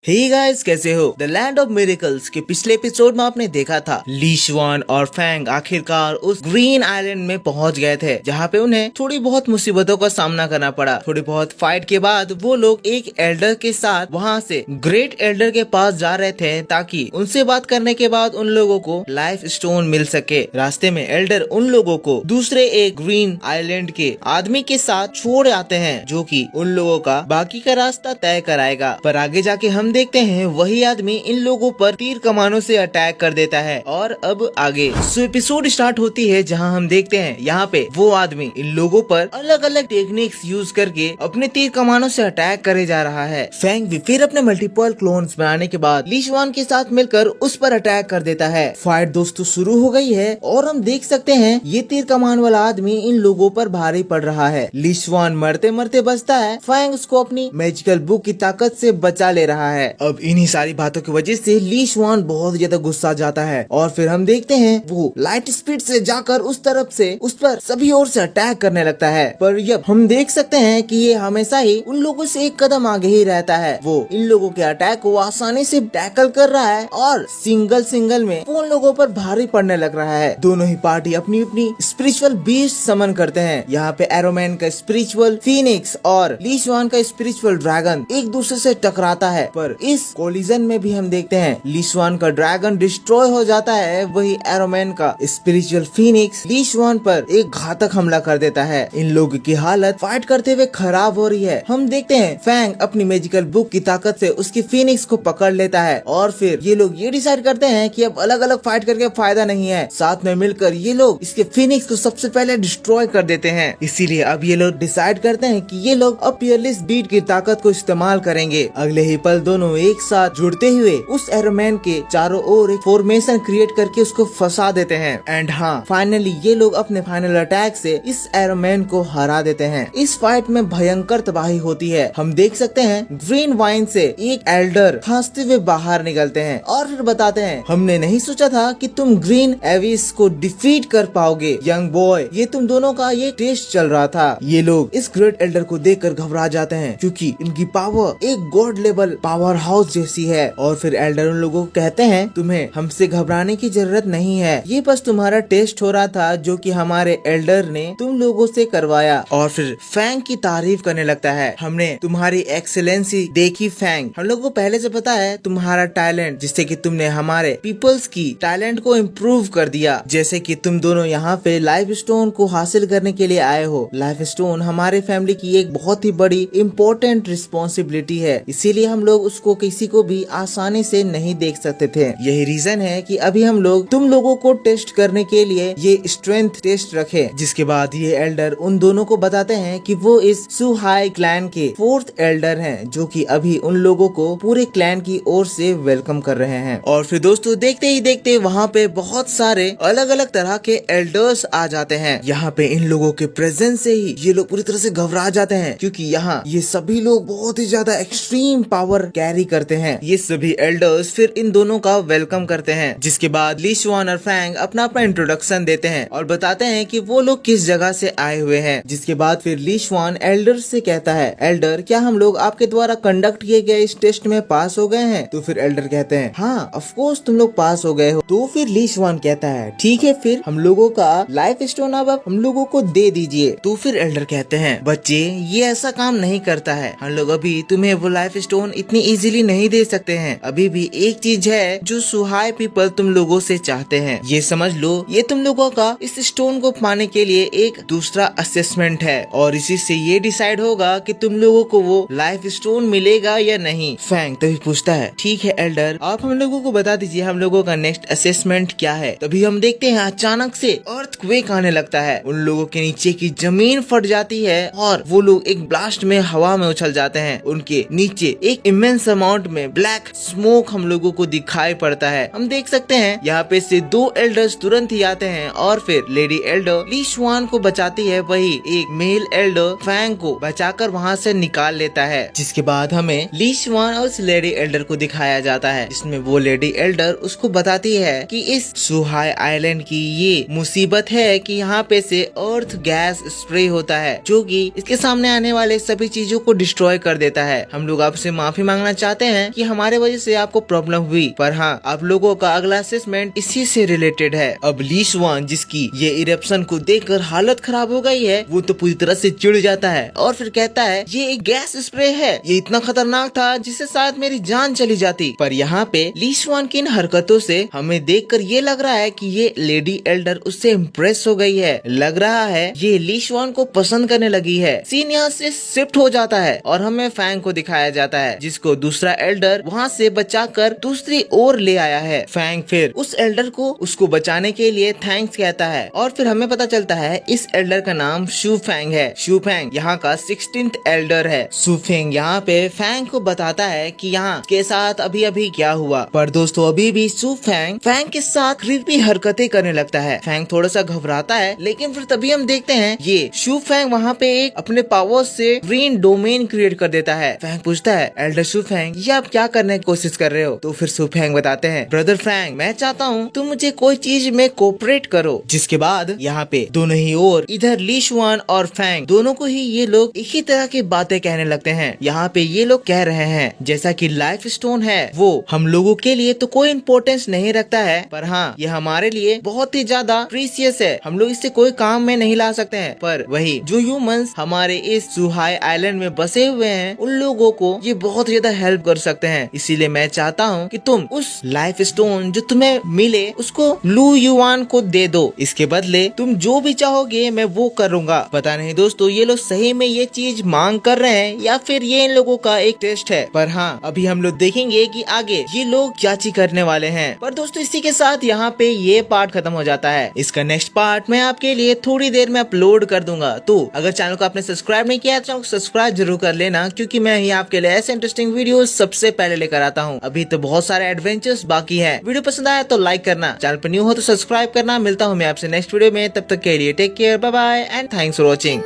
Hey guys, कैसे हो? The land of miracles के पिछले एपिसोड में आपने देखा था ली शुआन और फैंग आखिरकार उस ग्रीन आइलैंड में पहुंच गए थे, जहां पे उन्हें थोड़ी बहुत मुसीबतों का सामना करना पड़ा। थोड़ी बहुत फाइट के बाद वो लोग एक एल्डर के साथ वहां से ग्रेट एल्डर के पास जा रहे थे, ताकि उनसे बात करने के बाद उन लोगों को लाइफ स्टोन मिल सके। रास्ते में एल्डर उन लोगों को दूसरे एक ग्रीन आइलैंड के आदमी के साथ छोड़ आते हैं, जो कि उन लोगों का बाकी का रास्ता तय कराएगा। पर आगे जाके हम देखते हैं वही आदमी इन लोगों पर तीर कमानों से अटैक कर देता है। और अब आगे एपिसोड स्टार्ट होती है, जहां हम देखते हैं यहाँ पे वो आदमी इन लोगों पर अलग अलग टेक्निक्स यूज करके अपने तीर कमानों से अटैक करे जा रहा है। फैंग भी फिर अपने मल्टीपल क्लोन्स बनाने के बाद ली शुआन के साथ मिलकर उस पर अटैक कर देता है। फाइट दोस्तों शुरू हो गई है और हम देख सकते हैं ये तीर कमान वाला आदमी इन लोगों पर भारी पड़ रहा है। ली शुआन मरते मरते बचता है। फैंग उसको अपनी मैजिकल बुक की ताकत से बचा ले रहा है। अब इन्हीं सारी बातों की वजह से ली शुआन बहुत ज्यादा गुस्सा जाता है और फिर हम देखते हैं वो लाइट स्पीड से जाकर उस तरफ से उस पर सभी ओर से अटैक करने लगता है। पर जब हम देख सकते हैं कि ये हमेशा ही उन लोगों से एक कदम आगे ही रहता है। वो इन लोगों के अटैक को आसानी से टैकल कर रहा है और सिंगल में वो उन लोगों पर भारी पड़ने लग रहा है। दोनों ही पार्टी अपनी अपनी स्पिरिचुअल बीस्ट समन करते हैं। यहाँ पे एरोमैन का स्पिरिचुअल फीनिक्स और ली शुआन का स्पिरिचुअल ड्रैगन एक दूसरे से टकराता है। पर इस कोलिजन में भी हम देखते हैं ली शुआन का ड्रैगन डिस्ट्रॉय हो जाता है। वही एरोमैन का स्पिरिचुअल फीनिक्स ली शुआन पर एक घातक हमला कर देता है। इन लोगों की हालत फाइट करते हुए खराब हो रही है। हम देखते हैं फैंग अपनी मैजिकल बुक की ताकत से उसकी फीनिक्स को पकड़ लेता है और फिर ये लोग ये डिसाइड करते हैं कि अब अलग अलग फाइट करके फायदा नहीं है, साथ में मिलकर ये लोग इसके फीनिक्स को सबसे पहले डिस्ट्रॉय कर देते हैं। इसीलिए अब ये लोग डिसाइड करते हैं कि ये लोग अब पियरलेस बीट की ताकत को इस्तेमाल करेंगे। अगले ही पल दोनों एक साथ जुड़ते हुए उस एरोमैन के चारों ओर एक फॉर्मेशन क्रिएट करके उसको फंसा देते हैं। एंड हाँ, फाइनली ये लोग अपने फाइनल अटैक से इस एरोमैन को हरा देते हैं। इस फाइट में भयंकर तबाही होती है। हम देख सकते हैं ग्रीन वाइन से एक एल्डर खांसते हुए बाहर निकलते हैं और फिर बताते हैं, हमने नहीं सोचा था कि तुम ग्रीन एविस को डिफीट कर पाओगे यंग बॉय। ये तुम दोनों का ये टेस्ट चल रहा था। ये लोग इस ग्रेट एल्डर को देखकर घबरा जाते हैं, क्योंकि इनकी पावर एक गॉड लेवल पावर हाउस जैसी है। और फिर एल्डर उन लोगों को कहते हैं, तुम्हें हमसे घबराने की जरूरत नहीं है, ये बस तुम्हारा टेस्ट हो रहा था जो कि हमारे एल्डर ने तुम लोगों से करवाया। और फिर फैंग की तारीफ करने लगता है, हमने तुम्हारी एक्सेलेंसी देखी फैंग, हम लोगों को पहले से पता है तुम्हारा टैलेंट, जिससे कि तुमने हमारे पीपल्स की टैलेंट को इम्प्रूव कर दिया। जैसे कि तुम दोनों यहाँ पे लाइफ स्टोन को हासिल करने के लिए आए हो। लाइफ स्टोन हमारे फैमिली की एक बहुत ही बड़ी इम्पोर्टेंट रिस्पॉन्सिबिलिटी है, इसीलिए हम लोग उसको किसी को भी आसानी से नहीं देख सकते थे। यही रीजन है कि अभी हम लोग तुम लोगों को टेस्ट करने के लिए ये स्ट्रेंथ टेस्ट रखे। जिसके बाद ये एल्डर उन दोनों को बताते हैं कि वो इस सुहाई क्लैन के 4th एल्डर हैं, जो कि अभी उन लोगों को पूरे क्लैन की ओर से वेलकम कर रहे हैं। और फिर दोस्तों देखते ही देखते वहाँ पे बहुत सारे अलग अलग तरह के एल्डर्स आ जाते हैं। यहाँ पे इन लोगों के प्रेजेंस से ही ये लोग पूरी तरह से घबरा जाते हैं, क्योंकि यहाँ ये सभी लोग बहुत ही ज्यादा एक्सट्रीम पावर कैरी करते हैं। ये सभी एल्डर्स फिर इन दोनों का वेलकम करते हैं। जिसके बाद ली शुआन और फैंग अपना अपना इंट्रोडक्शन देते हैं और बताते हैं कि वो लोग किस जगह से आए हुए हैं। जिसके बाद फिर ली शुआन एल्डर से कहता है, एल्डर क्या हम लोग आपके द्वारा कंडक्ट किए गए इस टेस्ट में पास हो गए हैं? तो फिर एल्डर कहते हैं, हाँ ऑफ कोर्स तुम लोग पास हो गए हो। तो फिर ली शुआन कहता है, ठीक है फिर हम लोगों का लाइफ स्टोन अब आप हम लोगों को दे दीजिए। तो फिर एल्डर कहते हैं, बच्चे ये ऐसा काम नहीं करता है, हम लोग अभी तुम्हें वो लाइफ स्टोन इतनी इजीली नहीं दे सकते हैं। अभी भी एक चीज है जो सुहाई पीपल तुम लोगों से चाहते हैं, ये समझ लो ये तुम लोगों का इस स्टोन को पाने के लिए एक दूसरा असेसमेंट है, और इसी से ये डिसाइड होगा कि तुम लोगों को वो लाइफ स्टोन मिलेगा या नहीं। फैंग तभी पूछता है, ठीक है एल्डर आप हम लोगों को बता दीजिए हम लोगों का नेक्स्ट असेसमेंट क्या है। तभी हम देखते हैं अचानक से अर्थक्वेक आने लगता है। उन लोगों के नीचे की जमीन फट जाती है और वो लोग एक ब्लास्ट में हवा में उछल जाते हैं। उनके नीचे एक इमेंस अमाउंट में ब्लैक स्मोक हम लोगों को दिखाई पड़ता है। हम देख सकते हैं यहाँ पे से 2 एल्डर्स तुरंत ही आते हैं और फिर लेडी एल्डर ली शुआन को बचाती है। वही एक मेल एल्डर फैंग को बचाकर वहाँ से निकाल लेता है। जिसके बाद हमें ली शुआन और उस लेडी एल्डर को दिखाया जाता है, जिसमें वो लेडी एल्डर उसको बताती है कि इस सुहाई आइलैंड की ये मुसीबत है कि यहाँ पे से अर्थ गैस स्प्रे होता है, जो कि इसके सामने आने वाले सभी चीजों को डिस्ट्रॉय कर देता है। हम लोग आपसे माफी मांगना चाहते हैं कि हमारे वजह से आपको प्रॉब्लम हुई, पर हाँ आप लोगों का अगला असेसमेंट इसी से रिलेटेड है। अब ली शुआन, जिसकी ये इरप्शन को देखकर हालत खराब हो गई है, वो तो पूरी तरह से चिढ़ जाता है और फिर कहता है ये एक गैस स्प्रे है, ये इतना खतरनाक था जिससे शायद मेरी जान चली जाती। पर यहाँ पे ली शुआन की इन हरकतों से हमें देखकर ये लग रहा है कि ये लेडी एल्डर उससे इम्प्रेस हो गई है। लग रहा है ये ली शुआन को पसंद करने लगी है। सीन यहाँ से शिफ्ट हो जाता है और हमें फैंग को दिखाया जाता है, जिसको दूसरा एल्डर वहाँ से बचाकर दूसरी ओर ले आया है। फैंग फिर उस एल्डर को उसको बचाने के लिए थैंक्स कहता है और फिर हमें पता चलता है इस एल्डर का नाम शू फैंग है। शू फैंग यहाँ का 16th एल्डर है। शू फैंग यहाँ पे फैंग को बताता है कि यहाँ के साथ अभी अभी क्या हुआ, पर दोस्तों अभी भी शू फैंग के साथ क्रीपी हरकतें करने लगता है। फैंग थोड़ा सा घबराता है, लेकिन फिर तभी हम देखते हैं ये शू फैंग वहाँ पे एक अपने पावर से ग्रीन डोमेन क्रिएट कर देता है। फैंग पूछता है एल्डर शू फैंग, ये आप क्या करने की कोशिश कर रहे हो? तो फिर शू फैंग बताते हैं ब्रदर फैंग, मैं चाहता हूँ तुम मुझे कोई चीज में कोऑपरेट करो। जिसके बाद यहाँ पे दोनों ही ओर, इधर ली शुआन और फैंग दोनों को ही ये लोग एक ही तरह की बातें कहने लगते हैं। यहाँ पे ये लोग कह रहे हैं जैसा कि लाइफ स्टोन है वो हम लोगों के लिए तो कोई इम्पोर्टेंस नहीं रखता है, पर हाँ ये हमारे लिए बहुत ही ज्यादा प्रीसियस है, हम लोग इससे कोई काम में नहीं ला सकते हैं। पर वही जो ह्यूमंस हमारे इस सुहाई आइलैंड में बसे हुए हैं उन लोगों को ये बहुत ज्यादा हेल्प कर सकते हैं। इसीलिए मैं चाहता हूँ कि तुम उस लाइफ स्टोन जो तुम्हें मिले उसको लू युआन को दे दो, इसके बदले तुम जो भी चाहोगे मैं वो करूँगा। पता नहीं दोस्तों ये लोग सही में ये चीज मांग कर रहे हैं या फिर ये इन लोगों का एक टेस्ट है, पर हाँ अभी हम लोग देखेंगे कि आगे ये लोग क्या चीज करने वाले हैं। पर दोस्तों इसी के साथ यहाँ पे ये पार्ट खत्म हो जाता है। इसका नेक्स्ट पार्ट मैं आपके लिए थोड़ी देर में अपलोड कर दूंगा, तो अगर चैनल को आपने सब्सक्राइब नहीं किया तो चैनल को सब्सक्राइब जरूर कर लेना, क्योंकि मैं ही आपके लिए ऐसे इंटरेस्टिंग वीडियो सबसे पहले लेकर आता हूँ। अभी तो बहुत सारे एडवेंचर्स बाकी है। वीडियो पसंद आया तो लाइक करना, चैनल पर न्यू हो तो सब्सक्राइब करना। मिलता हूँ मैं आपसे नेक्स्ट वीडियो में, तब तक के लिए take care, bye bye and thanks for watching.